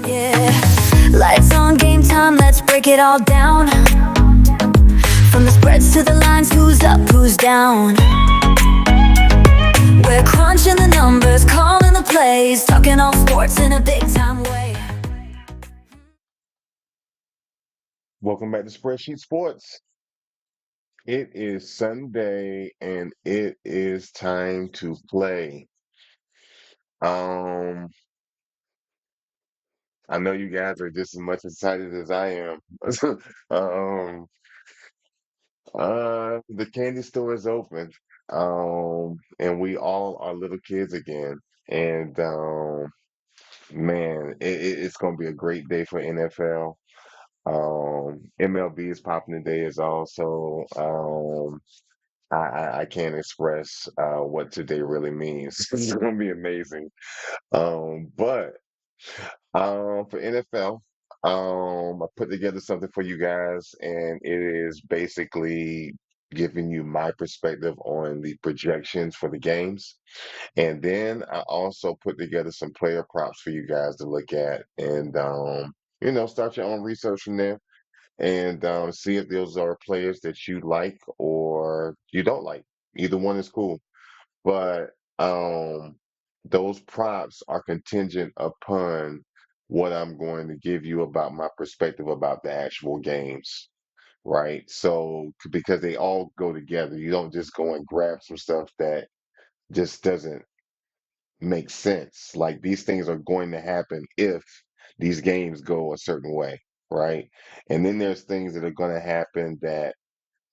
Yeah, lights on, game time, let's break it all down. From the spreads to the lines, who's up, who's down. We're crunching the numbers, calling the plays, talking all sports in a big time way. Welcome back to Spreadsheets Sports. It is Sunday and it is time to play. Um, I know you guys are just as much excited as I am. Um, the candy store is open. And we all are little kids again. And man, it's gonna be a great day for NFL. MLB is popping today is also I can't express what today really means. It's gonna be amazing. But for NFL, I put together something for you guys, and it is basically giving you my perspective on the projections for the games. And then I also put together some player props for you guys to look at and start your own research from there and see if those are players that you like or you don't like. Either one is cool. But those props are contingent upon what I'm going to give you about my perspective about the actual games, right? So because they all go together, you don't just go and grab some stuff that just doesn't make sense. Like these things are going to happen if these games go a certain way, right? And then there's things that are going to happen that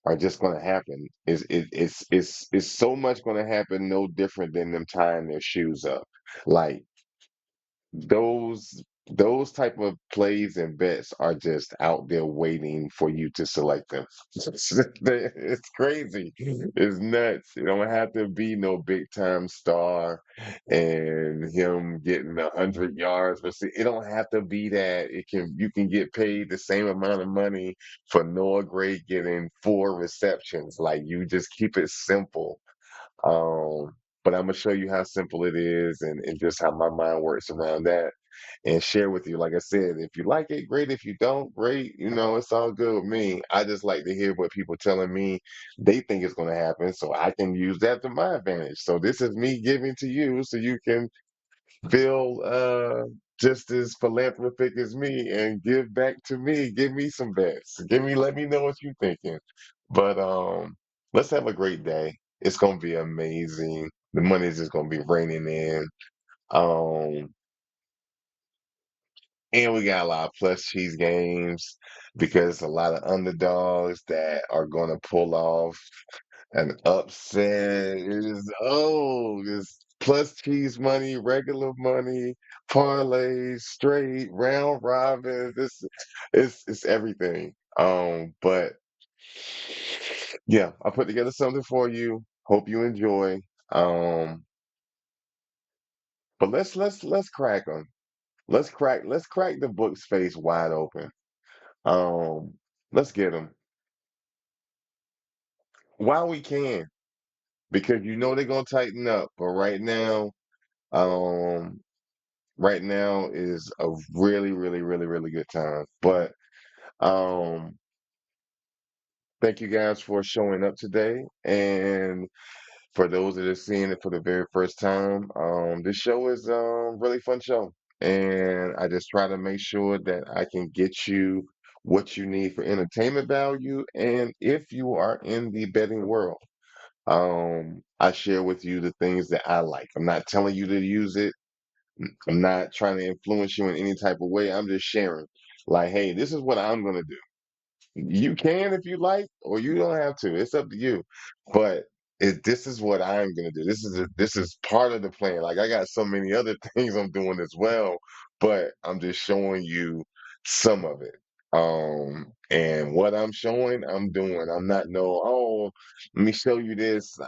are just going to happen. It's so much going to happen, no different than them tying their shoes up. Like those type of plays and bets are just out there waiting for you to select them. It's crazy. It's nuts. You don't have to be no big time star and him getting 100 yards. But see, it don't have to be that. You can get paid the same amount of money for Noah Gray getting 4 receptions. Like you just keep it simple. Um, but I'm gonna show you how simple it is and just how my mind works around that and share with you. Like I said, if you like it, great. If you don't, great. It's all good with me. I just like to hear what people telling me they think is gonna happen so I can use that to my advantage. So this is me giving to you so you can feel just as philanthropic as me and give back to me. Give me some bets. Let me know what you're thinking. But let's have a great day. It's gonna be amazing. The money is just gonna be raining in. Um, and we got a lot of plus cheese games because a lot of underdogs that are gonna pull off an upset. It's plus cheese money, regular money, parlays, straight, round robins. It's everything. But yeah, I put together something for you. Hope you enjoy. Um, but let's crack them. Let's crack the book's face wide open. Um, let's get them while we can because they're gonna tighten up. But um, right now is a really, really, really, really good time. But um, thank you guys for showing up today. And for those that are seeing it for the very first time, this show is really fun show. And I just try to make sure that I can get you what you need for entertainment value. And if you are in the betting world, I share with you the things that I like. I'm not telling you to use it. I'm not trying to influence you in any type of way. I'm just sharing. Like, hey, this is what I'm gonna do. You can if you like, or you don't have to. It's up to you. But this is what I'm gonna do. This is part of the plan. Like I got so many other things I'm doing as well, but I'm just showing you some of it. And what I'm showing, I'm doing. I'm not let me show you this.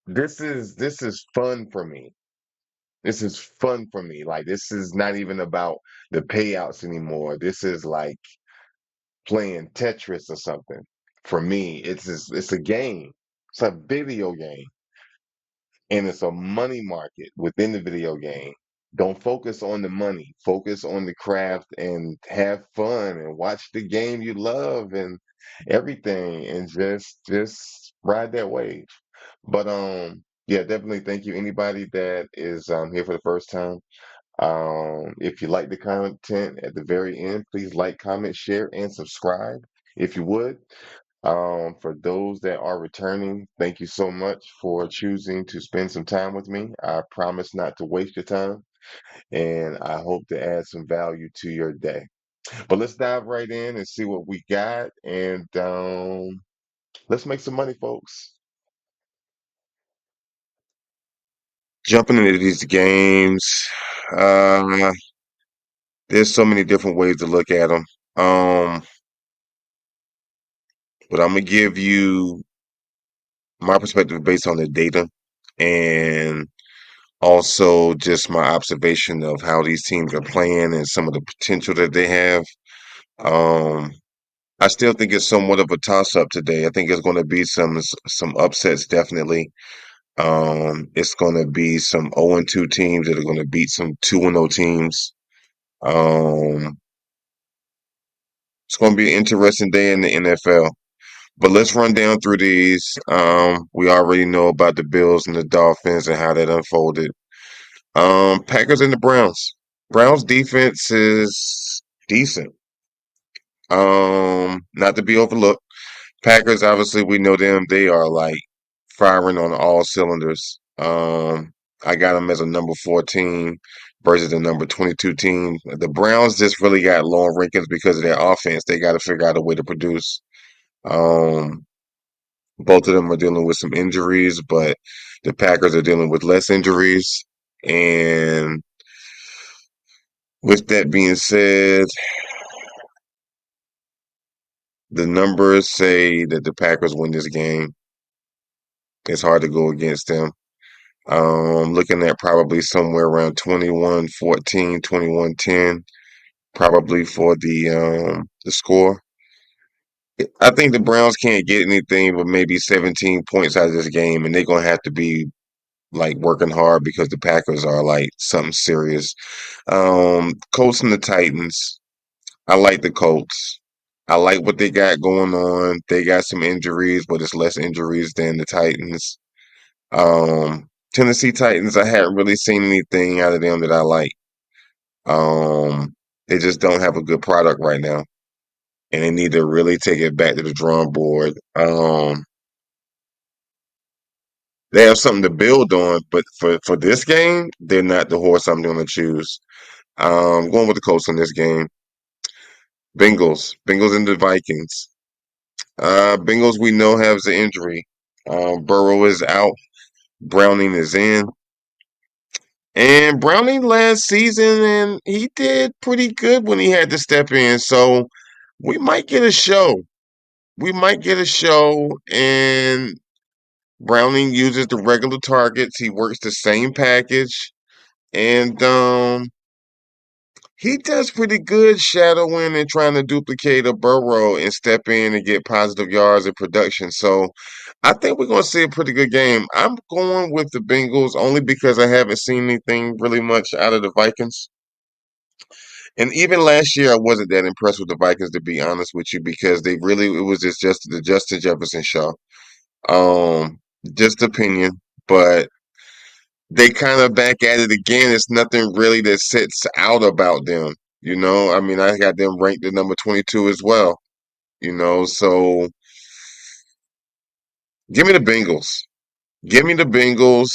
This is fun for me. This is fun for me. Like this is not even about the payouts anymore. This is like playing Tetris or something. For me, it's a game. It's a video game, and it's a money market within the video game. Don't focus on the money. Focus on the craft and have fun and watch the game you love and everything and just ride that wave. But yeah, definitely thank you anybody that is here for the first time. If you like the content at the very end, please like, comment, share, and subscribe if you would. For those that are returning, thank you so much for choosing to spend some time with me. I promise not to waste your time, and I hope to add some value to your day. But let's dive right in and see what we got, and let's make some money, folks. Jumping into these games, uh, there's so many different ways to look at them. But I'm gonna give you my perspective based on the data and also just my observation of how these teams are playing and some of the potential that they have. Um, I still think it's somewhat of a toss-up today. I think it's going to be some upsets definitely. It's going to be some 0-2 teams that are going to beat some 2-0 teams. Um, it's going to be an interesting day in the NFL. But let's run down through these. We already know about the Bills and the Dolphins and how that unfolded. Packers and the Browns. Browns defense is decent. Not to be overlooked. Packers, obviously, we know them. They are like firing on all cylinders. I got them as a number 14 versus the number 22 team. The Browns just really got low rankings because of their offense. They got to figure out a way to produce. Um, Both of them are dealing with some injuries, but the Packers are dealing with less injuries. And with that being said, the numbers say that the Packers win this game. It's hard to go against them. Looking at probably somewhere around 21-14, 21-10, probably for the score. I think the Browns can't get anything but maybe 17 points out of this game, and they're gonna have to be like working hard because the Packers are like something serious. Colts and the Titans. I like the Colts. I like what they got going on. They got some injuries, but it's less injuries than the Titans. Tennessee Titans, I haven't really seen anything out of them that I like. They just don't have a good product right now, and they need to really take it back to the drawing board. They have something to build on, but for this game, they're not the horse I'm going to choose. Going with the Colts in this game. Bengals and the Vikings. Bengals we know has an injury. Burrow is out. Browning is in. And Browning last season, and he did pretty good when he had to step in. So we might get a show. We might get a show, and Browning uses the regular targets. He works the same package, and he does pretty good shadowing and trying to duplicate a Burrow and step in and get positive yards and production. So I think we're going to see a pretty good game. I'm going with the Bengals only because I haven't seen anything really much out of the Vikings. And even last year, I wasn't that impressed with the Vikings, to be honest with you, because it was just the Justin Jefferson show. Um, just opinion, but they kind of back at it again. It's nothing really that sits out about them. I mean, I got them ranked at number 22 as well. So give me the Bengals. Give me the Bengals.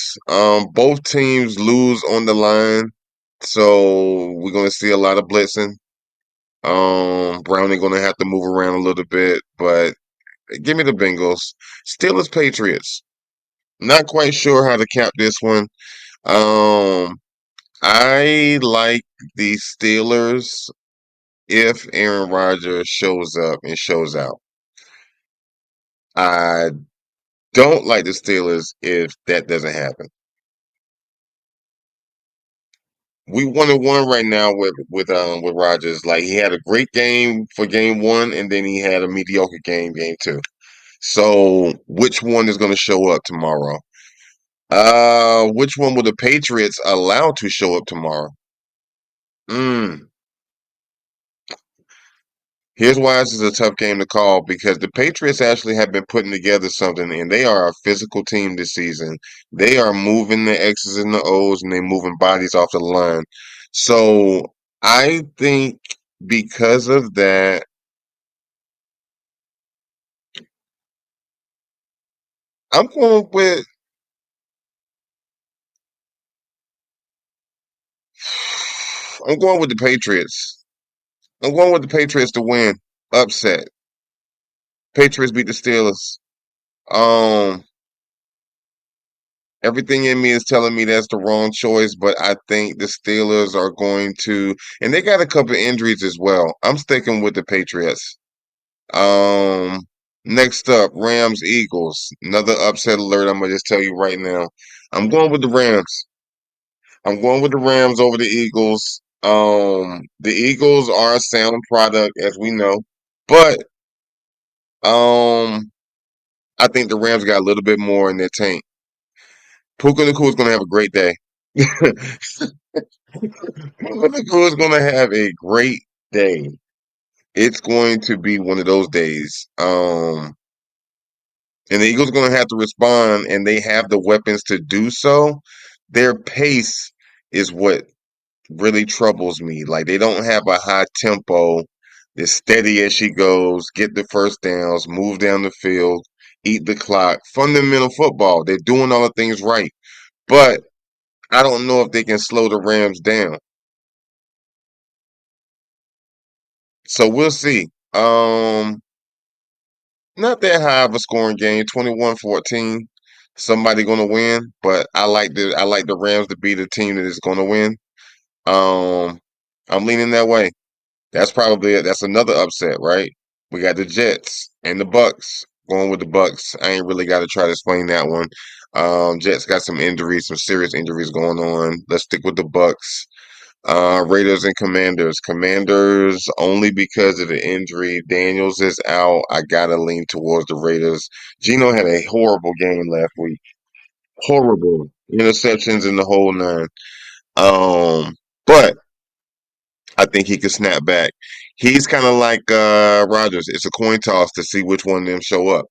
Both teams lose on the line, so we're gonna see a lot of blitzing. Browning gonna have to move around a little bit, but give me the Bengals. Steelers Patriots. Not quite sure how to cap this one. Um, I like the Steelers if Aaron Rodgers shows up and shows out. I don't like the Steelers if that doesn't happen. We 1-1 right now with Rodgers. Like he had a great game for game one, and then he had a mediocre game two. So which one is going to show up tomorrow? Which one will the Patriots allow to show up tomorrow? Mm. Here's why this is a tough game to call because the Patriots actually have been putting together something, and they are a physical team this season. They are moving the X's and the O's, and they're moving bodies off the line. So I think because of that, I'm going with I'm going with the Patriots. I'm going with the Patriots to win. Upset. Patriots beat the Steelers. Um, Everything in me is telling me that's the wrong choice, but I think the Steelers are going to, and they got a couple of injuries as well. I'm sticking with the Patriots. Um, Next up, Rams Eagles. Another upset alert. I'm gonna just tell you right now. I'm going with the Rams. I'm going with the Rams over the Eagles. The Eagles are a sound product, as we know, but um, I think the Rams got a little bit more in their tank. Puka Nacua is going to have a great day. Puka Nacua is going to have a great day. It's going to be one of those days. And the Eagles are going to have to respond, and they have the weapons to do so. Their pace is what really troubles me. Like they don't have a high tempo. They're steady as she goes, get the first downs, move down the field, eat the clock. Fundamental football. They're doing all the things right. But I don't know if they can slow the Rams down. So we'll see. Not that high of a scoring game, 21-14. Somebody gonna win, but I like the Rams to be the team that is gonna win. Um I'm leaning that way. That's probably it. That's another upset, right? We got the Jets and the Bucks. Going with the Bucks. I ain't really got to try to explain that one. Jets got some injuries, some serious injuries going on. Let's stick with the Bucks. Raiders and Commanders. Commanders only because of the injury. Daniels is out. I gotta lean towards the Raiders. Gino had a horrible game last week. Horrible interceptions in the whole nine. But I think he could snap back. He's kind of like Rodgers. It's a coin toss to see which one of them show up.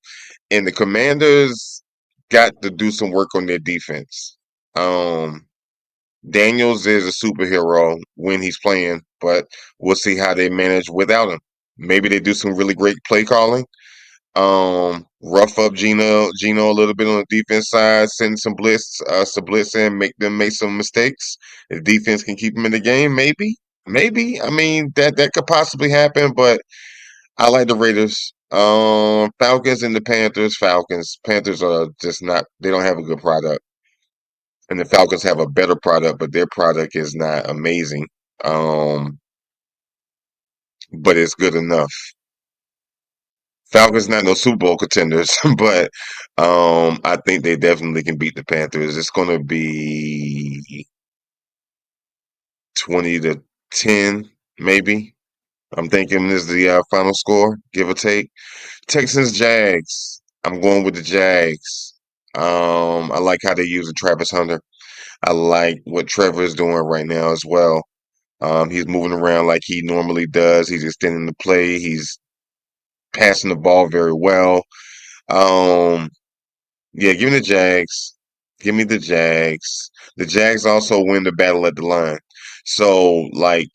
And the Commanders got to do some work on their defense. Um, Daniels is a superhero when he's playing, but we'll see how they manage without him. Maybe they do some really great play calling. Rough up Gino a little bit on the defense side, send some blitz in, make them make some mistakes. The defense can keep them in the game, maybe. I mean that could possibly happen, but I like the Raiders. Falcons and the Panthers. Panthers are just not. They don't have a good product, and the Falcons have a better product, but their product is not amazing. Um, but it's good enough. Falcons not no Super Bowl contenders, but I think they definitely can beat the Panthers. It's going to be 20-10, maybe. I'm thinking this is the final score, give or take. Texans Jags. I'm going with the Jags. I like how they're using Travis Hunter. I like what Trevor is doing right now as well. He's moving around like he normally does. He's extending the play. He's passing the ball very well. Um, Yeah, give me the Jags. Give me the Jags. The Jags also win the battle at the line. So, like,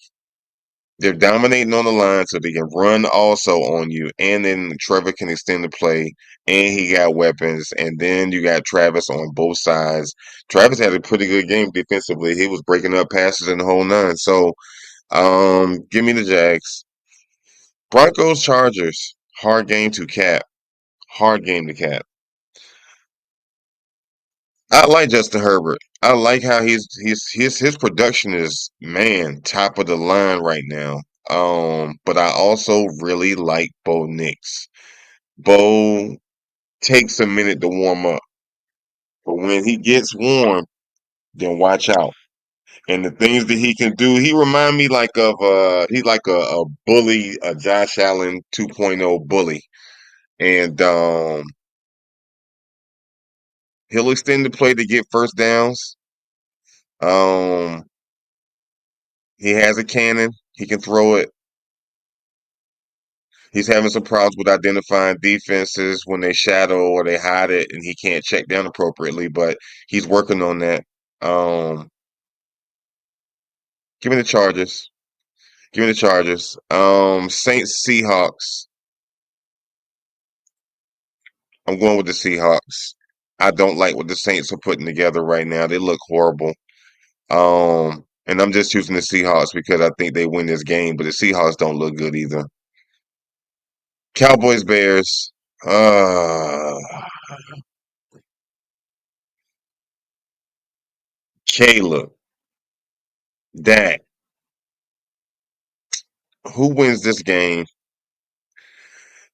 they're dominating on the line so they can run also on you. And then Trevor can extend the play. And he got weapons. And then you got Travis on both sides. Travis had a pretty good game defensively. He was breaking up passes in the whole nine. So, give me the Jags. Broncos Chargers. Hard game to cap. Hard game to cap. I like Justin Herbert. I like how his production is, man, top of the line right now. But I also really like Bo Nix. Bo takes a minute to warm up, but when he gets warm, then watch out. And the things that he can do, he remind me like of he's like a bully, a Josh Allen 2.0 bully. And He'll extend the play to get first downs. Um, he has a cannon. He can throw it. He's having some problems with identifying defenses when they shadow or they hide it, and he can't check down appropriately. But he's working on that. Um, Give me the Chargers. Give me the Chargers. Saints Seahawks. I'm going with the Seahawks. I don't like what the Saints are putting together right now. They look horrible. And I'm just choosing the Seahawks because I think they win this game, but the Seahawks don't look good either. Cowboys Bears. Uh Caleb. Dak. Who wins this game?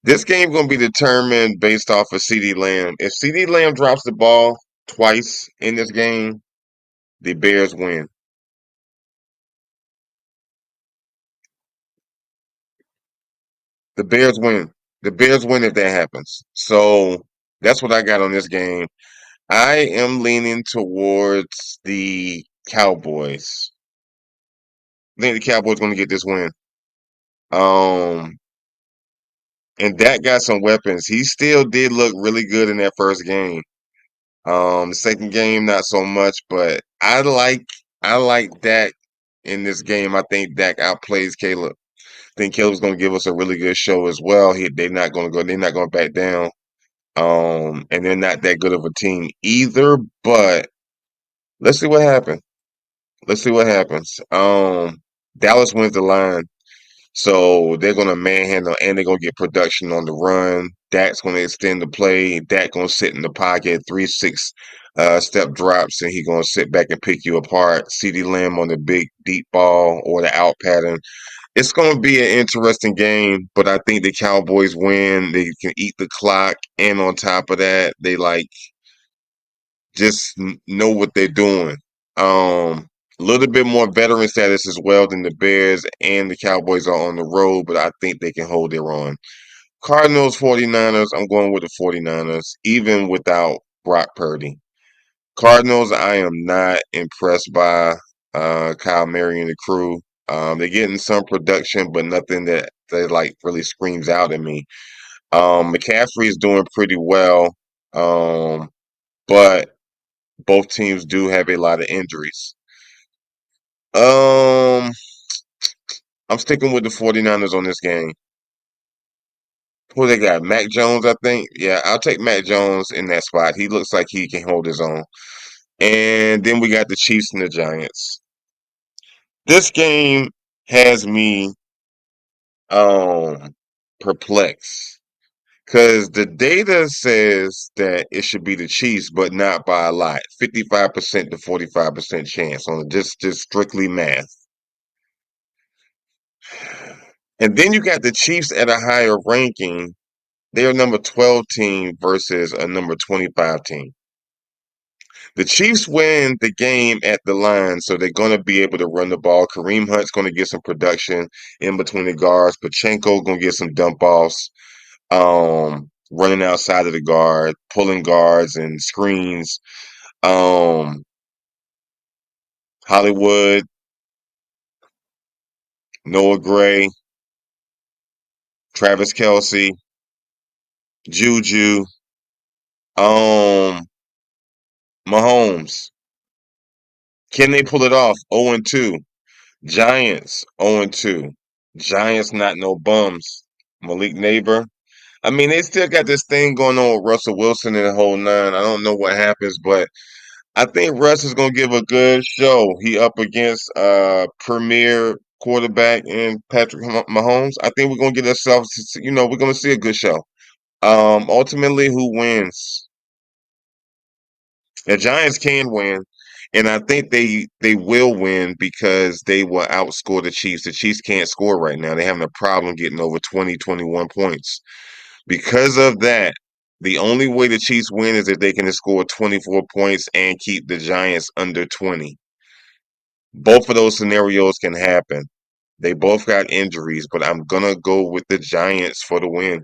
This game's gonna be determined based off of CD Lamb. If CD Lamb drops the ball twice in this game, the Bears win. The Bears win. The Bears win if that happens. So that's what I got on this game. I am leaning towards the Cowboys. I think the Cowboys going to get this win. Um, and Dak got some weapons. He still did look really good in that first game. The second game not so much, but I like Dak in this game. I think Dak outplays Caleb. I think Caleb's going to give us a really good show as well. They're not going to go. They're not going to back down. And they're not that good of a team either. But let's see what happens. Let's see what happens. Dallas wins the line, so they're gonna manhandle and they're gonna get production on the run. Dak's gonna extend the play. Dak gonna sit in the pocket, 3-6 step drops, and he gonna sit back and pick you apart. CeeDee Lamb on the big deep ball or the out pattern. It's gonna be an interesting game, but I think the Cowboys win. They can eat the clock, and on top of that, they just know what they're doing. A little bit more veteran status as well than the Bears and the Cowboys are on the road, but I think they can hold their own. Cardinals, 49ers, I'm going with the 49ers, even without Brock Purdy. Cardinals, I am not impressed by Kyle Murray and the crew. They're getting some production, but nothing that like really screams out at me. McCaffrey is doing pretty well, but both teams do have a lot of injuries. Um, I'm sticking with the 49ers on this game. Who they got? Mac Jones, I think. Yeah, I'll take Mac Jones in that spot. He looks like he can hold his own. And then we got the Chiefs and the Giants. This game has me um perplexed because the data says that it should be the Chiefs, but not by a lot. 55% to 45% chance on just strictly math. And then you got the Chiefs at a higher ranking. They're a number 12 team versus a number 25 team. The Chiefs win the game at the line, so they're going to be able to run the ball. Kareem Hunt's going to get some production in between the guards. Pachenko going to get some dump offs, running outside of the guard, pulling guards and screens. Um, Hollywood, Noah Gray, Travis Kelsey, Juju, um, Mahomes. Can they pull it off? 0-2. Giants 0-2. Giants not no bums. Malik Neighbor. I mean, they still got this thing going on with Russell Wilson and the whole nine. I don't know what happens, but I think Russ is gonna give a good show. He up against premier quarterback in Patrick Mahomes. I think we're gonna get ourselves, we're gonna see a good show. Ultimately, who wins? The Giants can win, and I think they will win because they will outscore the Chiefs. The Chiefs can't score right now. They're having a problem getting over 20, 21 points. Because of that, the only way the Chiefs win is if they can score 24 points and keep the Giants under 20. Both of those scenarios can happen. They both got injuries, but I'm gonna go with the Giants for the win.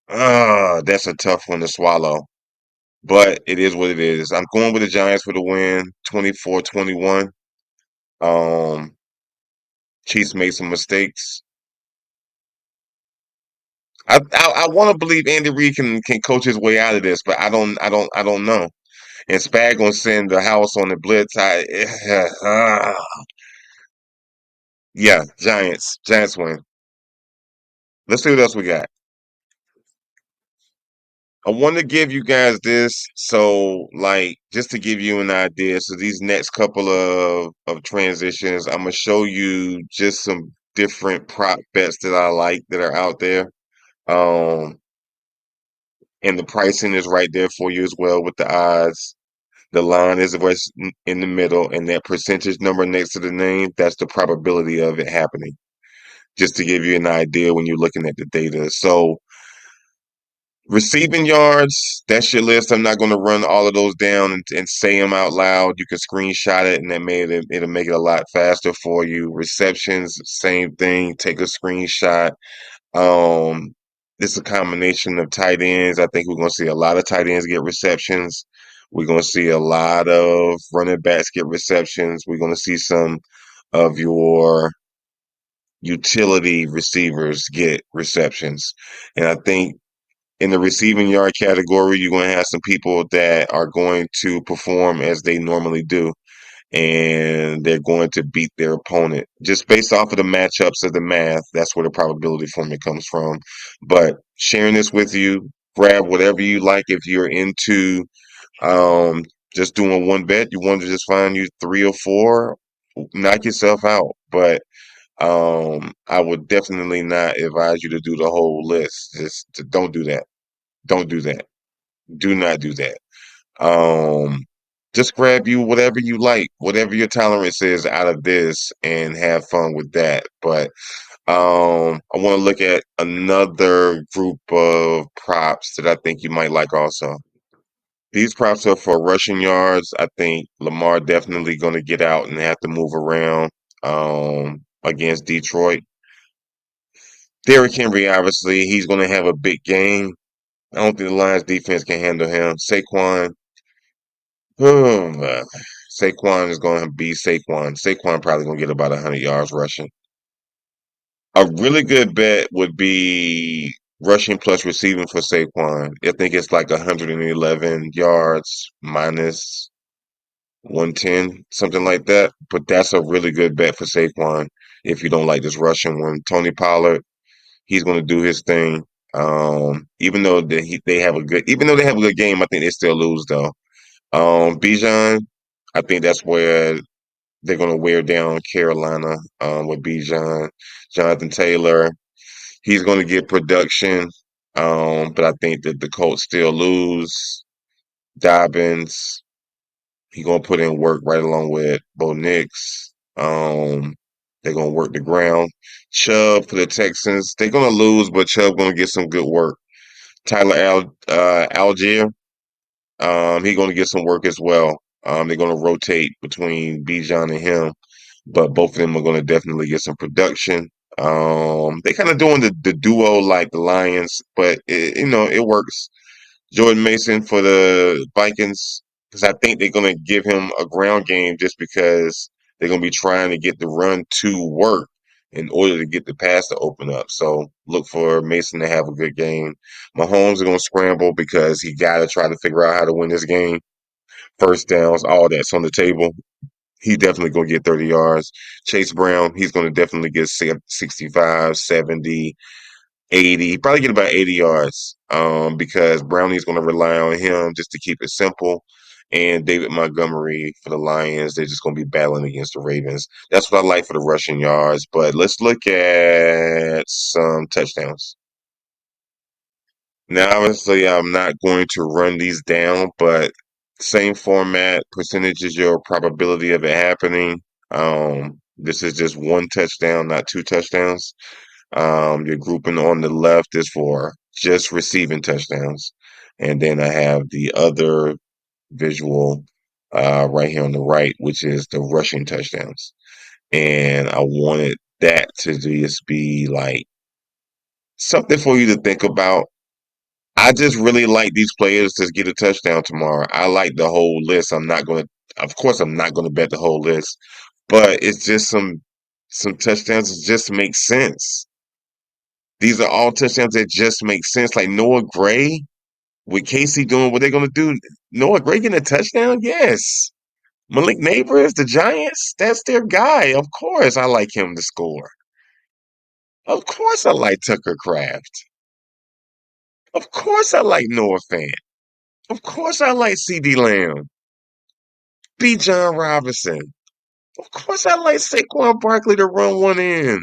That's a tough one to swallow. But it is what it is. I'm going with the Giants for the win, 24-21. Um, Chiefs made some mistakes. I want to believe Andy Reid can coach his way out of this, but I don't know. And Spag gonna send the house on the blitz. Yeah, Giants win. Let's see what else we got. I want to give you guys this, so like just to give you an idea. So these next couple of transitions, I'm gonna show you just some different prop bets that I like that are out there. Um, and the pricing is right there for you as well with the odds. The line is what's in the middle, and that percentage number next to the name, that's the probability of it happening. Just to give you an idea when you're looking at the data. So receiving yards, that's your list. I'm not going to run all of those down and say them out loud. You can screenshot it, and it'll make it a lot faster for you. Receptions, same thing. Take a screenshot. Um, it's a combination of tight ends. I think we're going to see a lot of tight ends get receptions. We're going to see a lot of running backs get receptions. We're going to see some of your utility receivers get receptions. And I think in the receiving yard category, you're going to have some people that are going to perform as they normally do, and they're going to beat their opponent just based off of the matchups of the math. That's where the probability formula comes from. But sharing this with you, grab whatever you like. If you're into um, just doing one bet, you want to just find you three or four, knock yourself out. But I would definitely not advise you to do the whole list. Don't do that. Don't do that. Do not do that. Um, just grab you whatever you like, whatever your tolerance is out of this, and have fun with that. But I want to look at another group of props that I think you might like also. These props are for rushing yards. I think Lamar definitely going to get out and have to move around against Detroit. Derrick Henry, obviously, he's going to have a big game. I don't think the Lions defense can handle him. Saquon, oh, Saquon is going to be Saquon. Saquon probably going to get about 100 yards rushing. A really good bet would be rushing plus receiving for Saquon. I think it's like 111 yards minus 110, something like that. But that's a really good bet for Saquon if you don't like this rushing one. Tony Pollard, he's going to do his thing. Even though they have a good game, I think they still lose though. Bijan, I think that's where they're going to wear down Carolina with Bijan. Jonathan Taylor, he's going to get production, but I think that the Colts still lose. Dobbins, he's going to put in work right along with Bo Nix. They're going to work the ground. Chubb for the Texans, they're going to lose, but Chubb going to get some good work. Algier, he's going to get some work as well. They're going to rotate between Bijan and him, but both of them are going to definitely get some production. They kind of doing the duo like the Lions, but it works. Jordan Mason for the Vikings, because I think they're going to give him a ground game just because they're going to be trying to get the run to work in order to get the pass to open up. So look for Mason to have a good game. Mahomes are going to scramble because he got to try to figure out how to win this game. First downs, all that's on the table. He definitely going to get 30 yards. Chase Brown, he's going to definitely get 65, 70, 80, probably get about 80 yards because Brownie's going to rely on him just to keep it simple. And David Montgomery for the Lions, they're just going to be battling against the Ravens. That's what I like for the rushing yards. But let's look at some touchdowns. Now, obviously, I'm not going to run these down, but same format, percentage is your probability of it happening. This is just one touchdown, not two touchdowns. Your grouping on the left is for just receiving touchdowns. And then I have the other visual right here on the right, which is the rushing touchdowns. And I wanted that to just be like something for you to think about. I just really like these players to get a touchdown tomorrow. I like the whole list. I'm not gonna, of course, I'm not gonna bet the whole list, but it's just some touchdowns that just make sense. These are all touchdowns that just make sense. Like Noah Gray with Casey doing what they're gonna do. Noah Gray getting a touchdown? Yes. Malik Neighbors, the Giants, that's their guy. Of course, I like him to score. Of course, I like Tucker Craft. Of course, I like Noah Fant. Of course, I like C.D. Lamb. B. John Robinson. Of course, I like Saquon Barkley to run one in.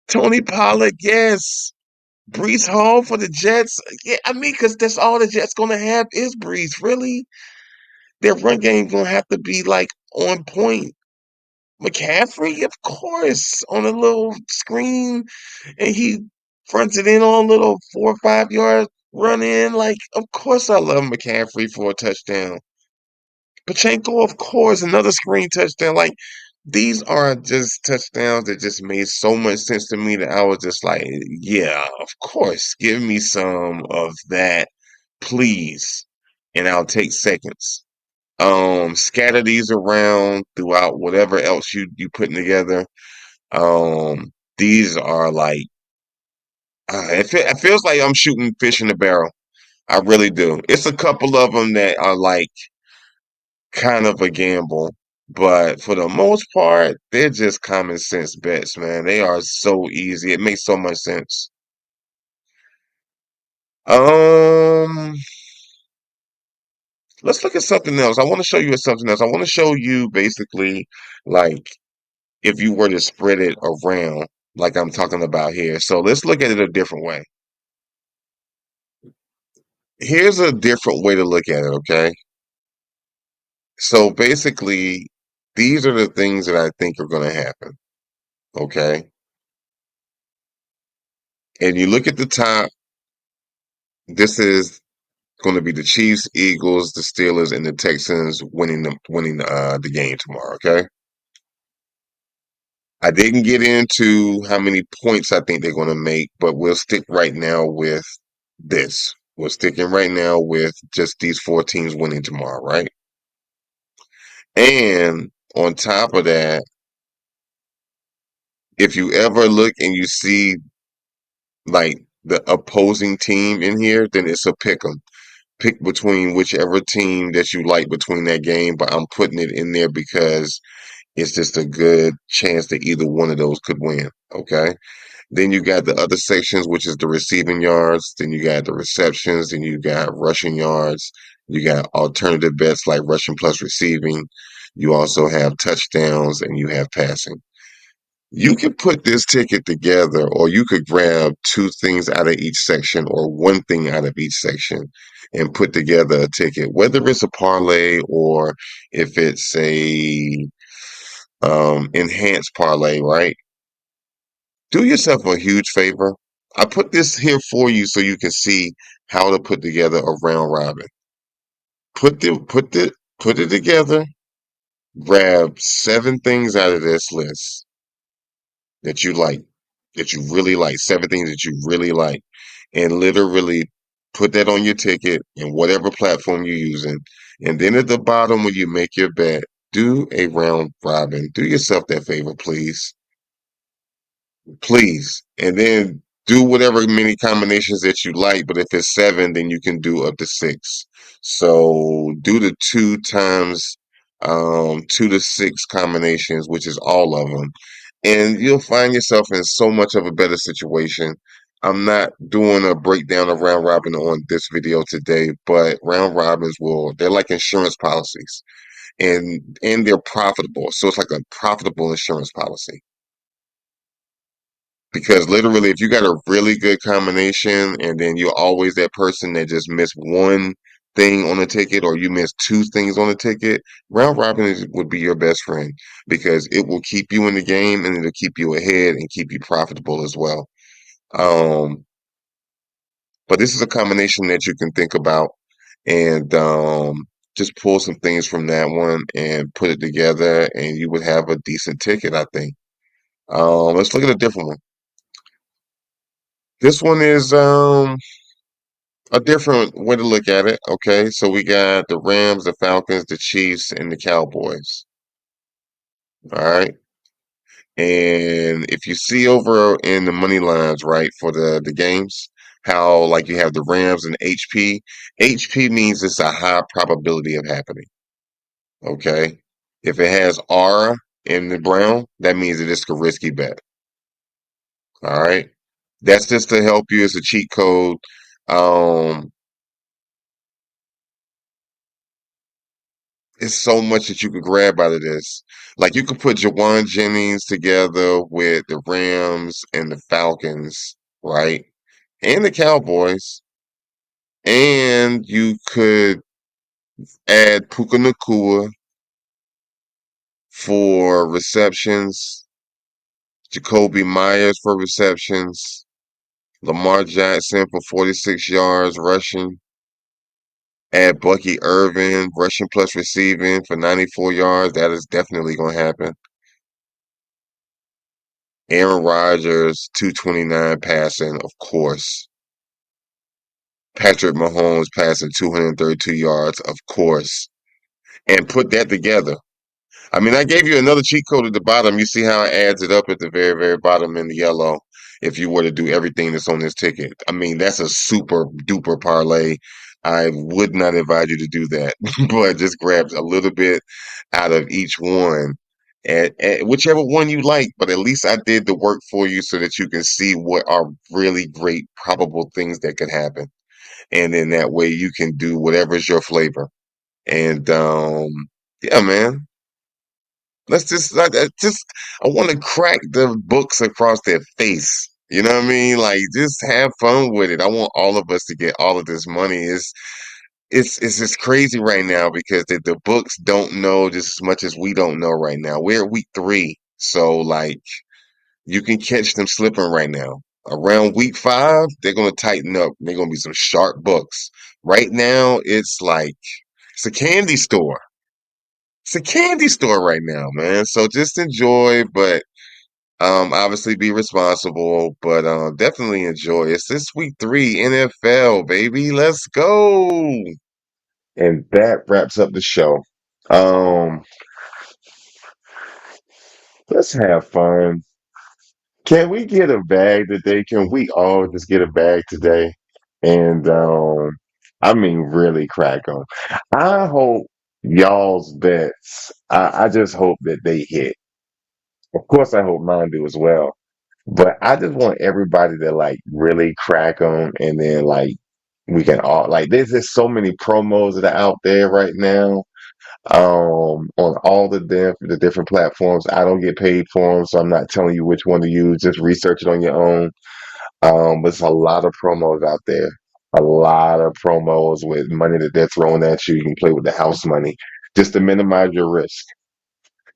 Tony Pollard, yes. Brees Hall for the Jets. Yeah, I mean, because that's all the Jets going to have is Brees. Really? Their run game going to have to be like on point. McCaffrey, of course, on a little screen, and he fronts it in on a little 4 or 5 yard run in. Like, of course, I love McCaffrey for a touchdown. Pachenko, of course, another screen touchdown. Like, these are just touchdowns that just made so much sense to me that I was just like, yeah, of course, give me some of that, please, and I'll take seconds. Scatter these around throughout whatever else you putting together. These are like it feels like I'm shooting fish in a barrel. I really do. It's a couple of them that are like kind of a gamble, but for the most part, they're just common sense bets, man. They are so easy. It makes so much sense. Um, let's look at something else. I want to show you something else. I want to show you basically like if you were to spread it around, like I'm talking about here. So let's look at it a different way. Here's a different way to look at it, okay? So basically, these are the things that I think are going to happen, okay? And you look at the top, this is going to be the Chiefs, Eagles, the Steelers, and the Texans winning the game tomorrow, okay? I didn't get into how many points I think they're going to make, but we'll stick right now with this. We're sticking right now with just these four teams winning tomorrow, right? And on top of that, if you ever look and you see like the opposing team in here, then it's a pick 'em. Pick between whichever team that you like between that game, but I'm putting it in there because it's just a good chance that either one of those could win. Okay. Then you got the other sections, which is the receiving yards. Then you got the receptions. Then you got rushing yards. You got alternative bets like rushing plus receiving. You also have touchdowns and you have passing. You could put this ticket together, or you could grab two things out of each section or one thing out of each section and put together a ticket, whether it's a parlay or if it's a enhanced parlay, right? Do yourself a huge favor. I put this here for you so you can see how to put together a round robin. Put it together. Grab 7 things out of this list that you like, that you really like, 7 things that you really like, and literally put that on your ticket in whatever platform you're using. And then at the bottom, when you make your bet, do a round robin. Do yourself that favor, please. Please. And then do whatever many combinations that you like. But if it's 7, then you can do up to 6. So do the 2 to 6 combinations, which is all of them. And you'll find yourself in so much of a better situation. I'm not doing a breakdown of round robin on this video today, but round robins they're like insurance policies and they're profitable. So it's like a profitable insurance policy. Because literally, if you got a really good combination and then you're always that person that just missed one thing on a ticket or you miss 2 things on a ticket, round robin would be your best friend because it will keep you in the game and it'll keep you ahead and keep you profitable as well. Um, but this is a combination that you can think about and just pull some things from that one and put it together and you would have a decent ticket, I think. Let's look at a different one. This one is a different way to look at it. Okay, so we got the Rams, the Falcons, the Chiefs, and the Cowboys. All right. And if you see over in the money lines, right, for the games, how like you have the Rams and HP. HP means it's a high probability of happening. Okay. If it has R in the brown, that means it is a risky bet. All right. That's just to help you as a cheat code. Um, it's so much that you could grab out of this. Like you could put Jawan Jennings together with the Rams and the Falcons, right? And the Cowboys. And you could add Puka Nakua for receptions, Jacoby Myers for receptions, Lamar Jackson for 46 yards rushing, add Bucky Irvin rushing plus receiving for 94 yards. That is definitely going to happen. Aaron Rodgers, 229 passing, of course. Patrick Mahomes passing 232 yards, of course. And put that together. I mean, I gave you another cheat code at the bottom. You see how it adds it up at the very, very bottom in the yellow if you were to do everything that's on this ticket. I mean, that's a super duper parlay. I would not advise you to do that, but just grab a little bit out of each one and whichever one you like. But at least I did the work for you so that you can see what are really great probable things that could happen. And then that way you can do whatever is your flavor. And yeah, man. Let's just I want to crack the books across their face. You know what I mean? Like just have fun with it. I want all of us to get all of this money. It's just crazy right now because the books don't know just as much as we don't know right now. We're at week 3. So like you can catch them slipping right now. Around week 5, they're gonna tighten up. They're gonna be some sharp books. Right now, it's like it's a candy store. It's a candy store right now, man. So just enjoy, but obviously be responsible, but definitely enjoy. It's this week 3 NFL, baby. Let's go. And that wraps up the show. Um, let's have fun. Can we get a bag today? Can we all just get a bag today? And I mean, really crack on. I hope y'all's bets. I just hope that they hit. Of course, I hope mine do as well. But I just want everybody to like really crack on, and then like we can all like. There's just so many promos that are out there right now. On all the different platforms. I don't get paid for them, so I'm not telling you which one to use. Just research it on your own. But it's a lot of promos out there. A lot of promos with money that they're throwing at you. You can play with the house money just to minimize your risk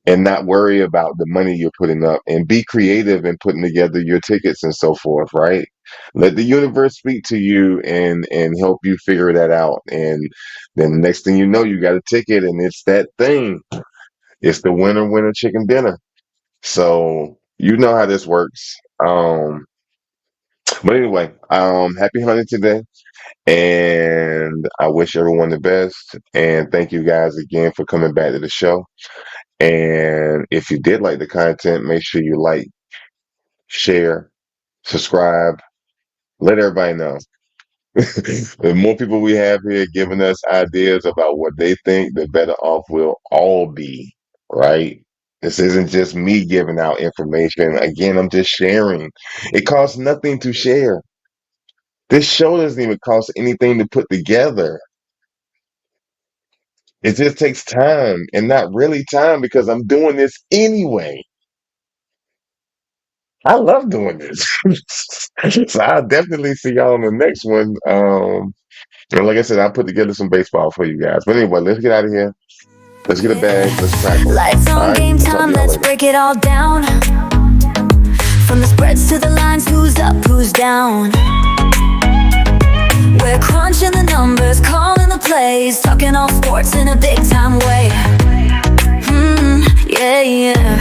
and not worry about the money you're putting up and be creative in putting together your tickets and so forth, right? Let the universe speak to you and help you figure that out. And then the next thing you know, you got a ticket and it's that thing. It's the winner chicken dinner. So you know how this works. But anyway, happy hunting today. And I wish everyone the best. And thank you guys again for coming back to the show. And if you did like the content, make sure you like, share, subscribe, let everybody know. The more people we have here giving us ideas about what they think, the better off we'll all be, right? This isn't just me giving out information. Again, I'm just sharing. It costs nothing to share. This show doesn't even cost anything to put together. It just takes time and not really time because I'm doing this anyway. I love doing this. So I'll definitely see y'all on the next one. And like I said, I'll put together some baseball for you guys. But anyway, let's get out of here. Let's get a bag. Let's crack one. Lights All on right? game I'll talk time, to y'all let's later. break it all down. From the spreads to the lines, who's up, who's down. We're crunching the numbers, calling the plays, talking all sports in a big time way. Yeah, yeah.